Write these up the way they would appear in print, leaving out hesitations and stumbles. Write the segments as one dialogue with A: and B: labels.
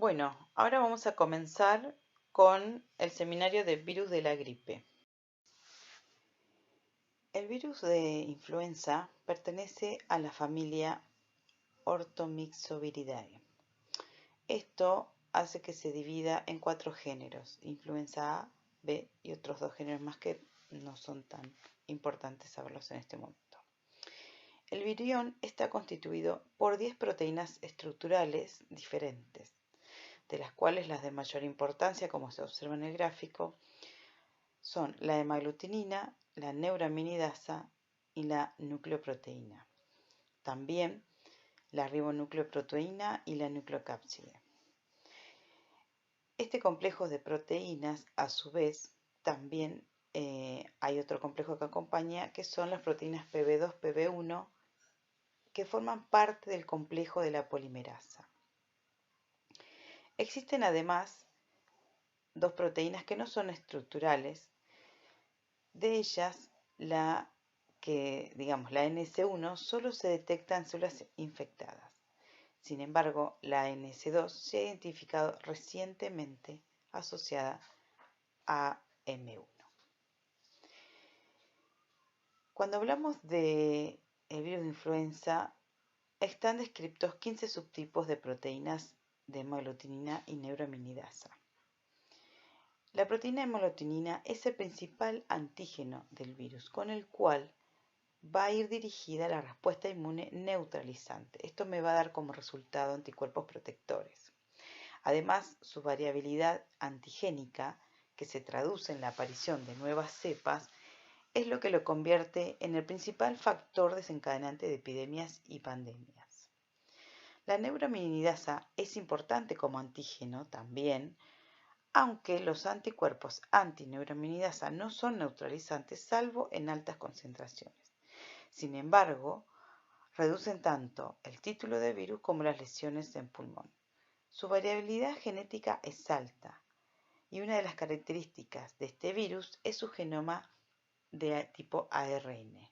A: Bueno, ahora vamos a comenzar con el seminario de virus de la gripe. El virus de influenza pertenece a la familia Orthomyxoviridae. Esto hace que se divida en 4 géneros: influenza A, B y otros 2 géneros más que no son tan importantes saberlos en este momento. El virión está constituido por 10 proteínas estructurales diferentes, de las cuales las de mayor importancia, como se observa en el gráfico, son la hemaglutinina, la neuraminidasa y la nucleoproteína. También la ribonucleoproteína y la nucleocápside. Este complejo de proteínas, a su vez, también hay otro complejo que acompaña, que son las proteínas PB2, PB1, que forman parte del complejo de la polimerasa. Existen además 2 proteínas que no son estructurales. De ellas, la NS1 solo se detecta en células infectadas. Sin embargo, la NS2 se ha identificado recientemente asociada a M1. Cuando hablamos de el virus de influenza, están descritos 15 subtipos de proteínas de hemaglutinina y neuraminidasa. La proteína hemaglutinina es el principal antígeno del virus, con el cual va a ir dirigida la respuesta inmune neutralizante. Esto me va a dar como resultado anticuerpos protectores. Además, su variabilidad antigénica, que se traduce en la aparición de nuevas cepas, es lo que lo convierte en el principal factor desencadenante de epidemias y pandemias. La neuraminidasa es importante como antígeno también, aunque los anticuerpos antineuraminidasa no son neutralizantes salvo en altas concentraciones. Sin embargo, reducen tanto el título de virus como las lesiones en pulmón. Su variabilidad genética es alta y una de las características de este virus es su genoma de tipo ARN.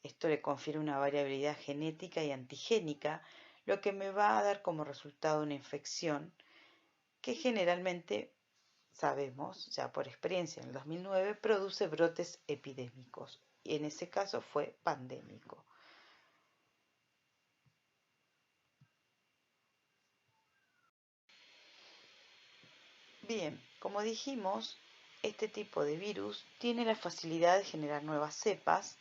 A: Esto le confiere una variabilidad genética y antigénica, lo que me va a dar como resultado una infección que generalmente sabemos, ya por experiencia en el 2009, produce brotes epidémicos y en ese caso fue pandémico. Bien, como dijimos, este tipo de virus tiene la facilidad de generar nuevas cepas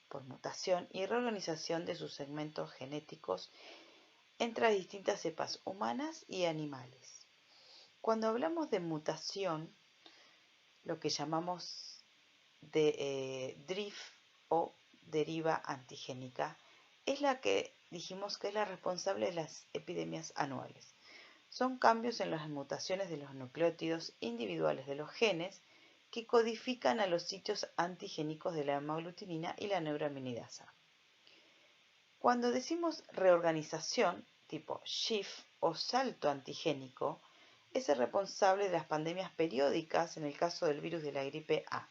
A: por mutación y reorganización de sus segmentos genéticos entre las distintas cepas humanas y animales. Cuando hablamos de mutación, lo que llamamos de drift o deriva antigénica, es la que dijimos que es la responsable de las epidemias anuales. Son cambios en las mutaciones de los nucleótidos individuales de los genes que codifican a los sitios antigénicos de la hemaglutinina y la neuraminidasa. Cuando decimos reorganización, tipo shift o salto antigénico, es el responsable de las pandemias periódicas en el caso del virus de la gripe A.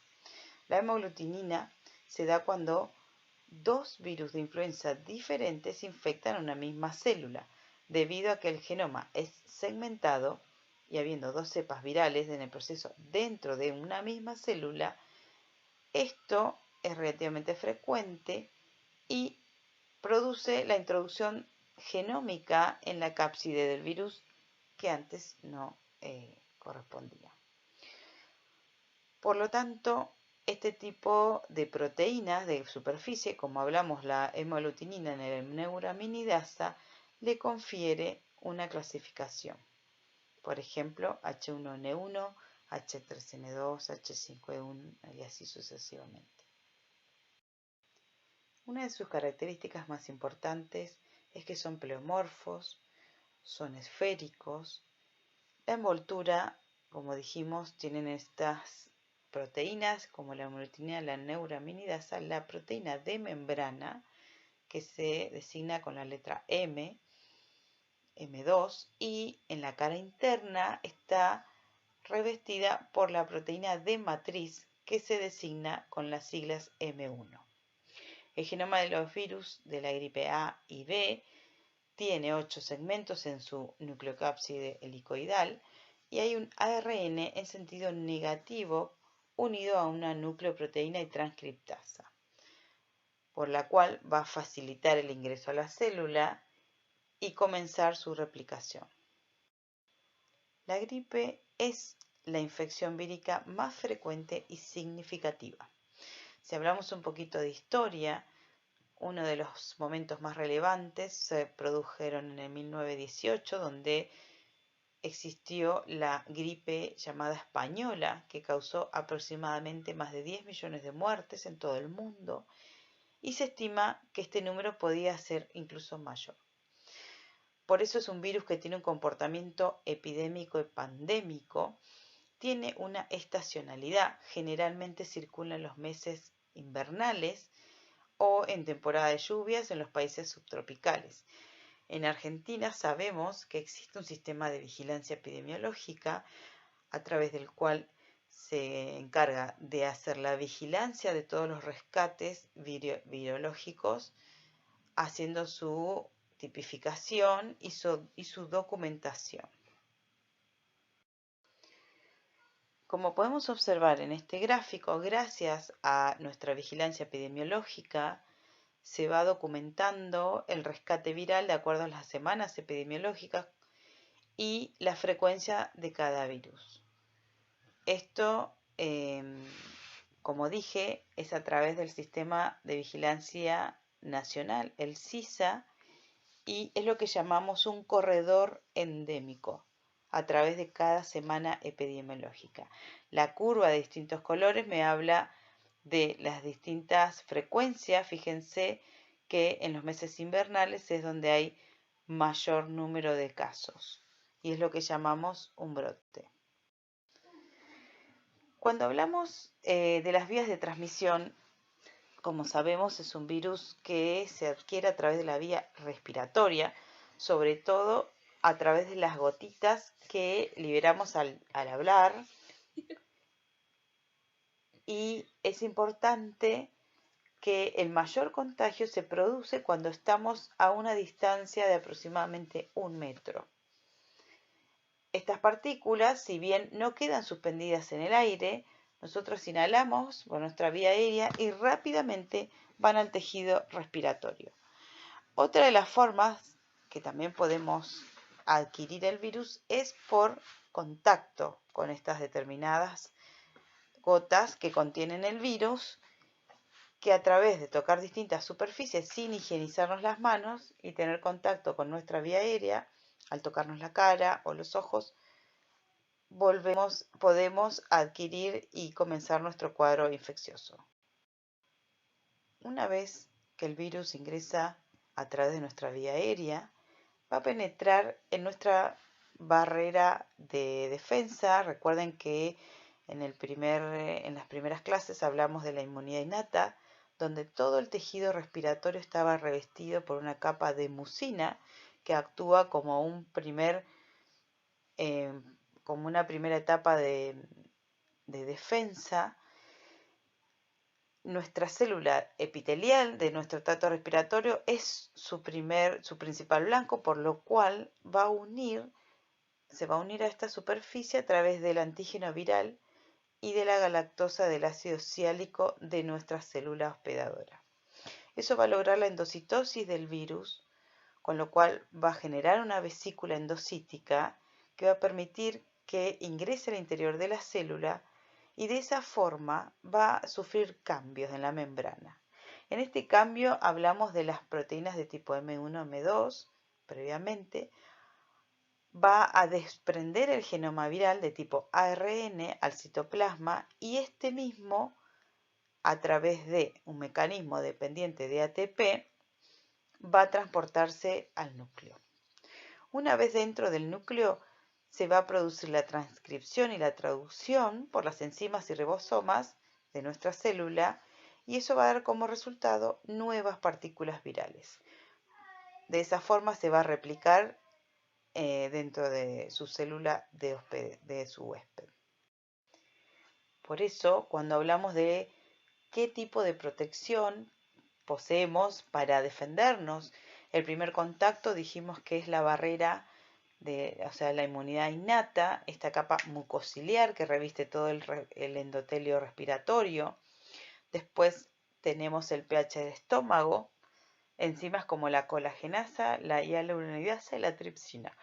A: La hemaglutinina se da cuando 2 virus de influenza diferentes infectan una misma célula, debido a que el genoma es segmentado y habiendo 2 cepas virales en el proceso dentro de una misma célula. Esto es relativamente frecuente y produce la introducción genómica en la cápside del virus que antes no correspondía. Por lo tanto, este tipo de proteínas de superficie, como hablamos la hemaglutinina en el neuraminidasa, le confiere una clasificación. Por ejemplo, H1N1, H3N2, H5N1 y así sucesivamente. Una de sus características más importantes es que son pleomorfos, son esféricos. La envoltura, como dijimos, tienen estas proteínas como la hemaglutinina, la neuraminidasa, la proteína de membrana que se designa con la letra M, M2, y en la cara interna está revestida por la proteína de matriz que se designa con las siglas M1. El genoma de los virus de la gripe A y B tiene 8 segmentos en su nucleocápside helicoidal y hay un ARN en sentido negativo unido a una nucleoproteína y transcriptasa, por la cual va a facilitar el ingreso a la célula y comenzar su replicación. La gripe es la infección vírica más frecuente y significativa. Si hablamos un poquito de historia, uno de los momentos más relevantes se produjeron en el 1918, donde existió la gripe llamada española, que causó aproximadamente más de 10 millones de muertes en todo el mundo, y se estima que este número podía ser incluso mayor. Por eso es un virus que tiene un comportamiento epidémico y pandémico, tiene una estacionalidad, generalmente circula en los meses invernales o en temporada de lluvias en los países subtropicales. En Argentina sabemos que existe un sistema de vigilancia epidemiológica a través del cual se encarga de hacer la vigilancia de todos los rescates virológicos, haciendo su tipificación y su documentación. Como podemos observar en este gráfico, gracias a nuestra vigilancia epidemiológica, se va documentando el rescate viral de acuerdo a las semanas epidemiológicas y la frecuencia de cada virus. Esto, como dije, es a través del Sistema de Vigilancia Nacional, el SISA, y es lo que llamamos un corredor endémico a través de cada semana epidemiológica. La curva de distintos colores me habla de las distintas frecuencias. Fíjense que en los meses invernales es donde hay mayor número de casos y es lo que llamamos un brote. Cuando hablamos de las vías de transmisión, como sabemos, es un virus que se adquiere a través de la vía respiratoria, sobre todo a través de las gotitas que liberamos al hablar. Y es importante que el mayor contagio se produce cuando estamos a una distancia de aproximadamente 1 metro. Estas partículas, si bien no quedan suspendidas en el aire, nosotros inhalamos por nuestra vía aérea y rápidamente van al tejido respiratorio. Otra de las formas que también podemos adquirir el virus es por contacto con estas determinadas gotas que contienen el virus, que a través de tocar distintas superficies sin higienizarnos las manos y tener contacto con nuestra vía aérea, al tocarnos la cara o los ojos, podemos adquirir y comenzar nuestro cuadro infeccioso. Una vez que el virus ingresa a través de nuestra vía aérea, va a penetrar en nuestra barrera de defensa. Recuerden que en las primeras clases hablamos de la inmunidad innata, donde todo el tejido respiratorio estaba revestido por una capa de mucina que actúa como como una primera etapa de defensa. Nuestra célula epitelial de nuestro tracto respiratorio es su principal blanco, por lo cual se va a unir a esta superficie a través del antígeno viral y de la galactosa del ácido siálico de nuestra célula hospedadora. Eso va a lograr la endocitosis del virus, con lo cual va a generar una vesícula endocítica que va a permitir que ingrese al interior de la célula y de esa forma va a sufrir cambios en la membrana. En este cambio hablamos de las proteínas de tipo M1, M2, previamente. Va a desprender el genoma viral de tipo ARN al citoplasma y este mismo, a través de un mecanismo dependiente de ATP, va a transportarse al núcleo. Una vez dentro del núcleo, se va a producir la transcripción y la traducción por las enzimas y ribosomas de nuestra célula y eso va a dar como resultado nuevas partículas virales. De esa forma se va a replicar dentro de su célula de su huésped. Por eso, cuando hablamos de qué tipo de protección poseemos para defendernos El primer contacto dijimos que es la barrera o sea, la inmunidad innata, esta capa mucociliar que reviste todo el endotelio respiratorio. Después tenemos el pH del estómago, enzimas como la colagenasa, la hialuronidasa y la tripsina.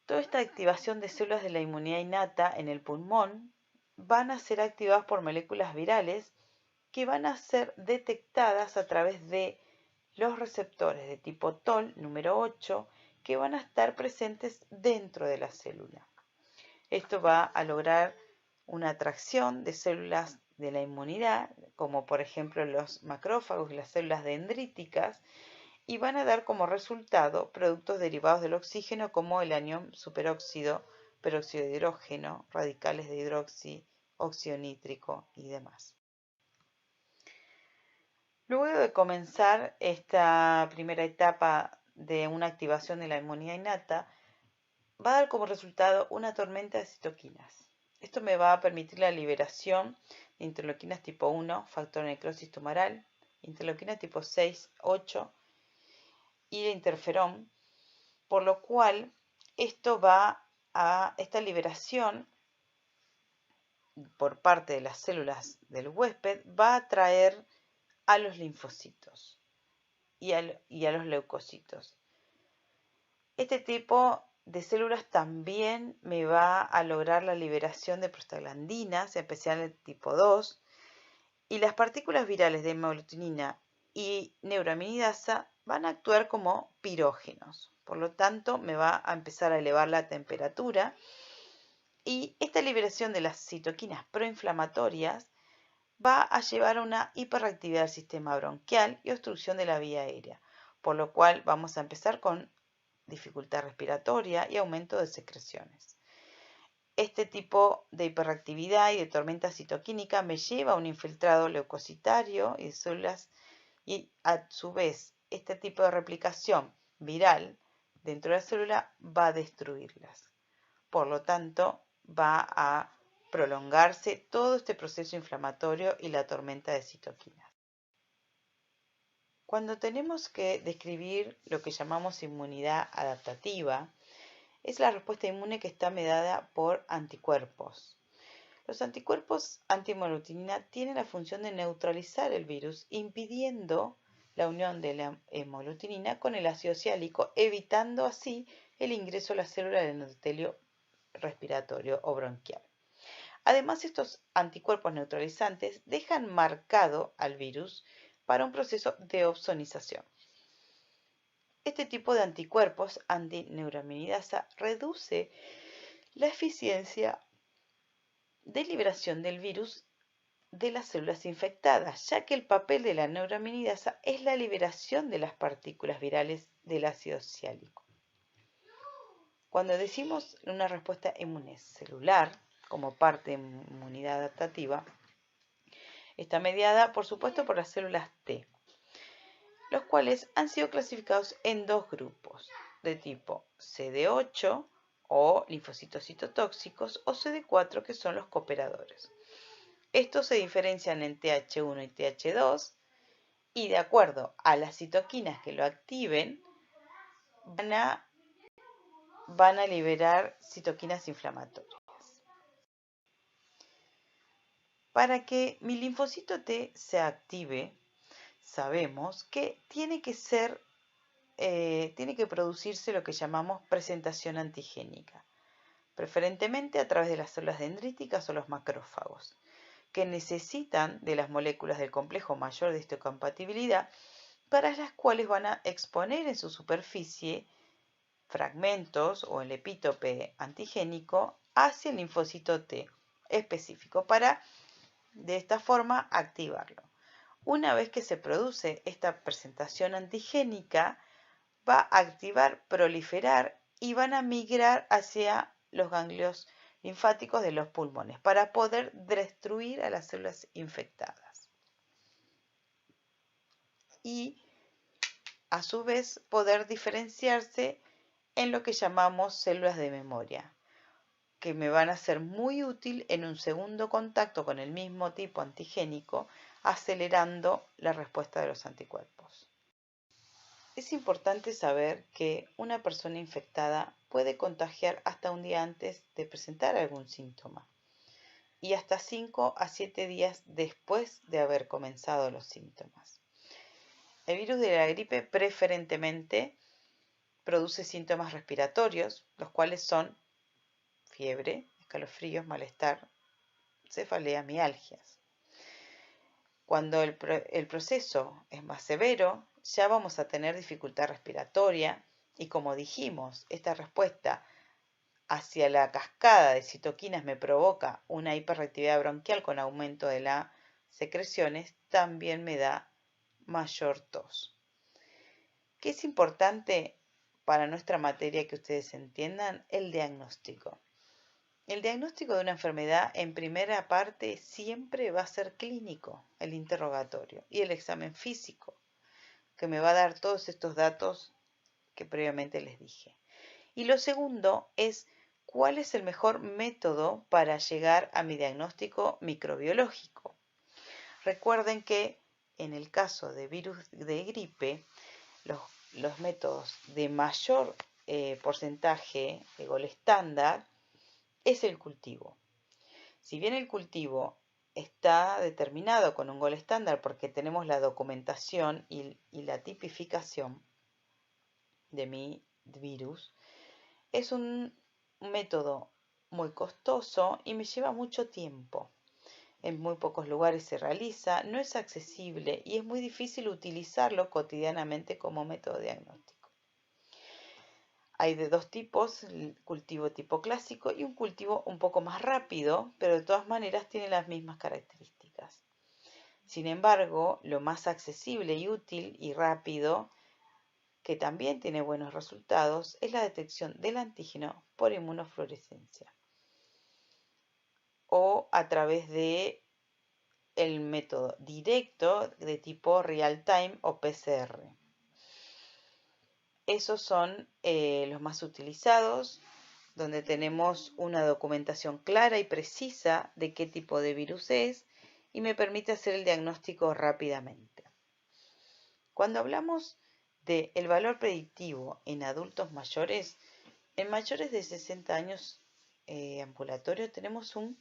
A: Toda esta activación de células de la inmunidad innata en el pulmón van a ser activadas por moléculas virales que van a ser detectadas a través de los receptores de tipo TOL número 8 que van a estar presentes dentro de la célula. Esto va a lograr una atracción de células de la inmunidad, como por ejemplo los macrófagos y las células dendríticas, y van a dar como resultado productos derivados del oxígeno como el anión superóxido, peróxido de hidrógeno, radicales de hidroxi, óxido nítrico y demás. Luego de comenzar esta primera etapa de una activación de la inmunidad innata, va a dar como resultado una tormenta de citoquinas. Esto me va a permitir la liberación de interleuquinas tipo 1, factor de necrosis tumoral, interleuquina tipo 6, 8 y de interferón, por lo cual esta liberación por parte de las células del huésped va a atraer a los linfocitos y a los leucocitos. Este tipo de células también me va a lograr la liberación de prostaglandinas, en especial el tipo 2, y las partículas virales de hemaglutinina y neuraminidasa van a actuar como pirógenos. Por lo tanto, me va a empezar a elevar la temperatura y esta liberación de las citoquinas proinflamatorias va a llevar a una hiperactividad del sistema bronquial y obstrucción de la vía aérea, por lo cual vamos a empezar con dificultad respiratoria y aumento de secreciones. Este tipo de hiperactividad y de tormenta citoquínica me lleva a un infiltrado leucocitario y de células y a su vez este tipo de replicación viral dentro de la célula va a destruirlas. Por lo tanto, va a prolongarse todo este proceso inflamatorio y la tormenta de citoquinas. Cuando tenemos que describir lo que llamamos inmunidad adaptativa, es la respuesta inmune que está mediada por anticuerpos. Los anticuerpos anti-hemaglutinina tienen la función de neutralizar el virus, impidiendo la unión de la hemaglutinina con el ácido ciálico, evitando así el ingreso a la célula del endotelio respiratorio o bronquial. Además, estos anticuerpos neutralizantes dejan marcado al virus para un proceso de opsonización. Este tipo de anticuerpos antineuraminidasa reduce la eficiencia de liberación del virus de las células infectadas, ya que el papel de la neuraminidasa es la liberación de las partículas virales del ácido ciálico. Cuando decimos una respuesta inmune celular como parte de inmunidad adaptativa, está mediada, por supuesto, por las células T, los cuales han sido clasificados en dos grupos, de tipo CD8 o linfocitos citotóxicos o CD4 que son los cooperadores. Estos se diferencian en TH1 y TH2 y de acuerdo a las citoquinas que lo activen van a liberar citoquinas inflamatorias. Para que mi linfocito T se active, sabemos que tiene que producirse lo que llamamos presentación antigénica, preferentemente a través de las células dendríticas o los macrófagos, que necesitan de las moléculas del complejo mayor de histocompatibilidad, para las cuales van a exponer en su superficie fragmentos o el epítope antigénico hacia el linfocito T específico para de esta forma activarlo. Una vez que se produce esta presentación antigénica, va a activar, proliferar y van a migrar hacia los ganglios linfáticos de los pulmones para poder destruir a las células infectadas. Y a su vez poder diferenciarse en lo que llamamos células de memoria, que me van a ser muy útil en un segundo contacto con el mismo tipo antigénico, acelerando la respuesta de los anticuerpos. Es importante saber que una persona infectada puede contagiar hasta un día antes de presentar algún síntoma y hasta 5 a 7 días después de haber comenzado los síntomas. El virus de la gripe preferentemente produce síntomas respiratorios, los cuales son fiebre, escalofríos, malestar, cefalea, mialgias. Cuando el proceso es más severo, ya vamos a tener dificultad respiratoria y, como dijimos, esta respuesta hacia la cascada de citoquinas me provoca una hiperreactividad bronquial con aumento de las secreciones, también me da mayor tos. ¿Qué es importante para nuestra materia que ustedes entiendan? El diagnóstico. El diagnóstico de una enfermedad en primera parte siempre va a ser clínico, el interrogatorio y el examen físico, que me va a dar todos estos datos que previamente les dije. Y lo segundo es cuál es el mejor método para llegar a mi diagnóstico microbiológico. Recuerden que en el caso de virus de gripe, los métodos de mayor porcentaje de gol estándar es el cultivo. Si bien el cultivo está determinado con un gol estándar porque tenemos la documentación y la tipificación de mi virus, es un método muy costoso y me lleva mucho tiempo. En muy pocos lugares se realiza, no es accesible y es muy difícil utilizarlo cotidianamente como método diagnóstico. Hay de dos tipos, el cultivo tipo clásico y un cultivo un poco más rápido, pero de todas maneras tiene las mismas características. Sin embargo, lo más accesible y útil y rápido, que también tiene buenos resultados, es la detección del antígeno por inmunofluorescencia o a través de el método directo de tipo real-time o PCR. Esos son los más utilizados, donde tenemos una documentación clara y precisa de qué tipo de virus es y me permite hacer el diagnóstico rápidamente. Cuando hablamos del valor predictivo en adultos mayores, en mayores de 60 años ambulatorio tenemos un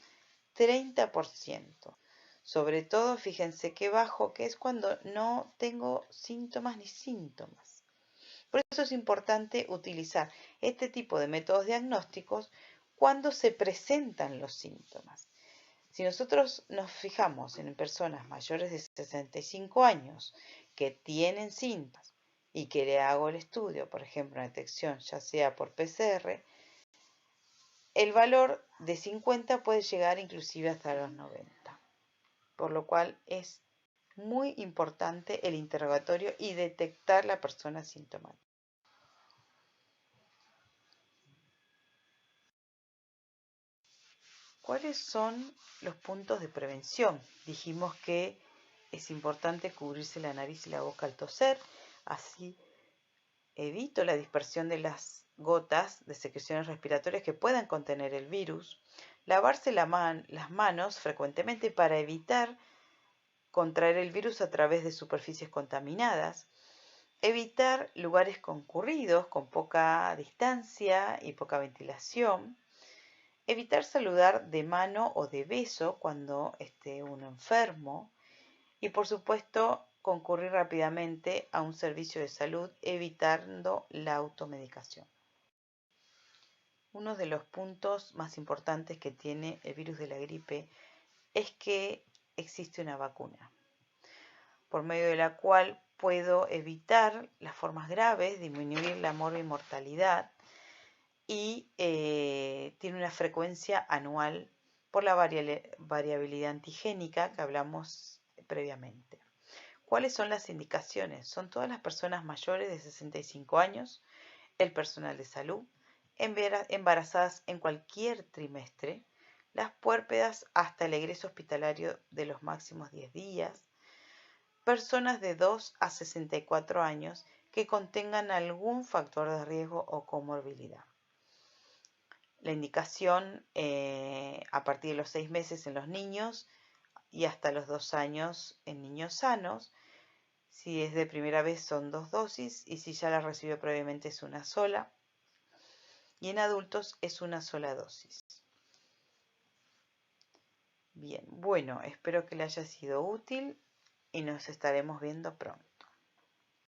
A: 30%. Sobre todo, fíjense qué bajo que es cuando no tengo síntomas ni síntomas. Por eso es importante utilizar este tipo de métodos diagnósticos cuando se presentan los síntomas. Si nosotros nos fijamos en personas mayores de 65 años que tienen síntomas y que le hago el estudio, por ejemplo, una detección ya sea por PCR, el valor de 50 puede llegar inclusive hasta los 90. Por lo cual es muy importante el interrogatorio y detectar la persona sintomática. ¿Cuáles son los puntos de prevención? Dijimos que es importante cubrirse la nariz y la boca al toser, así evito la dispersión de las gotas de secreciones respiratorias que puedan contener el virus, lavarse las manos frecuentemente para evitar contraer el virus a través de superficies contaminadas, evitar lugares concurridos con poca distancia y poca ventilación, evitar saludar de mano o de beso cuando esté uno enfermo y por supuesto concurrir rápidamente a un servicio de salud evitando la automedicación. Uno de los puntos más importantes que tiene el virus de la gripe es que existe una vacuna, por medio de la cual puedo evitar las formas graves, disminuir la mortalidad y tiene una frecuencia anual por la variabilidad antigénica que hablamos previamente. ¿Cuáles son las indicaciones? Son todas las personas mayores de 65 años, el personal de salud, embarazadas en cualquier trimestre, las puérperas hasta el egreso hospitalario de los máximos 10 días, personas de 2 a 64 años que contengan algún factor de riesgo o comorbilidad. La indicación a partir de los 6 meses en los niños y hasta los 2 años en niños sanos. Si es de primera vez son 2 dosis y si ya la recibió previamente es una sola. Y en adultos es una sola dosis. Bien, bueno, espero que le haya sido útil y nos estaremos viendo pronto.